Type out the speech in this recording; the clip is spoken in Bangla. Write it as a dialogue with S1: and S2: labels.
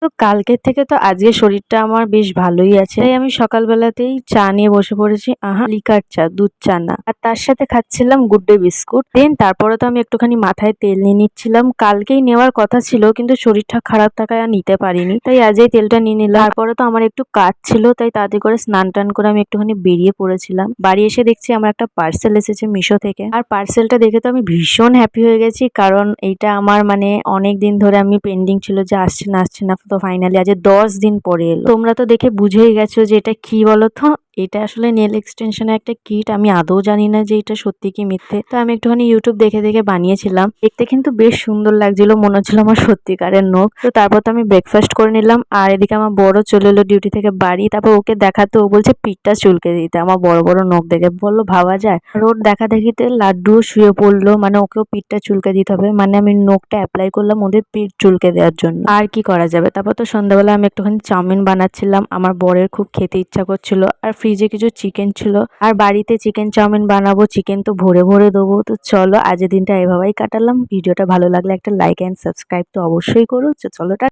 S1: তো কালকের থেকে তো আজকে শরীরটা আমার বেশ ভালোই আছে, তাই আমি সকালবেলাতেই চা নিয়ে বসে পড়েছি। লিকার চা, দুধ চা না। আর তার সাথে খাচ্ছিলাম গুড ডে বিস্কুট। দেন তারপরে তো আমি একটুখানি মাথায় তেল নিয়ে নিচ্ছিলাম। কালকেই নেওয়ার কথা ছিল, কিন্তু শরীরটা খারাপ থাকায় আর নিতে পারিনি, তাই আজই তেলটা নিয়ে নিলাম। তারপরে তো আমার একটু কাজ ছিল, তাই তাড়াতাড়ি করে স্নান টান করে আমি একটুখানি বেরিয়ে পড়েছিলাম। বাড়ি এসে দেখছি আমার একটা পার্সেল এসেছে মিশো থেকে। আর পার্সেলটা দেখে তো আমি ভীষণ হ্যাপি হয়ে গেছি, কারণ এইটা আমার অনেক দিন ধরে আমি পেন্ডিং ছিল যে আসছে না আসছে না, তো ফাইনালি আজ 10 দিন পরে এলো। তোমরা তো দেখে বুঝেই গেছো যে এটা কি বলতো। এটা আসলে নেল এক্সটেনশনের একটা কিট। আমি আদৌ জানি না যে এটা সত্যি কি মিথ্যে, তো আমি একটুখানি ইউটিউব দেখে দেখে বানিয়েছিলাম। দেখতে কিন্তু বেশ সুন্দর লাগছিল, মনে হচ্ছিল আমার সত্যিকারের নখ। তো তারপর তো আমি ব্রেকফাস্ট করে নিলাম, আর এদিকে আমার বড় চলে এলো ডিউটি থেকে বাড়ি। তারপর ওকে দেখাতে ও বলছে পিঠটা চুলকে দিতে, আমার বড় বড় নখ দেখে বললো ভাবা যায়। আর ওর দেখা দেখিতে লাড্ডুও শুয়ে পড়লো, ওকেও পিঠটা চুলকে দিতে হবে। আমি নখটা অ্যাপ্লাই করলাম ওদের পিঠ চুলকে দেওয়ার জন্য। আর কি করা যাবে। তারপর তো সন্ধ্যাবেলা আমি একটুখানি চাউমিন বানাচ্ছিলাম, আমার বরের খুব খেতে ইচ্ছা করছিল। আর ফ্রিজে কিছু চিকেন ছিল, আর বাড়িতে চিকেন চাউমিন বানাবো, চিকেন তো ভরে ভরে দেবো। তো চলো আজকের দিনটা এভাবেই কাটালাম। ভিডিওটা ভালো লাগলে একটা লাইক অ্যান্ড সাবস্ক্রাইব তো অবশ্যই করো। চলো।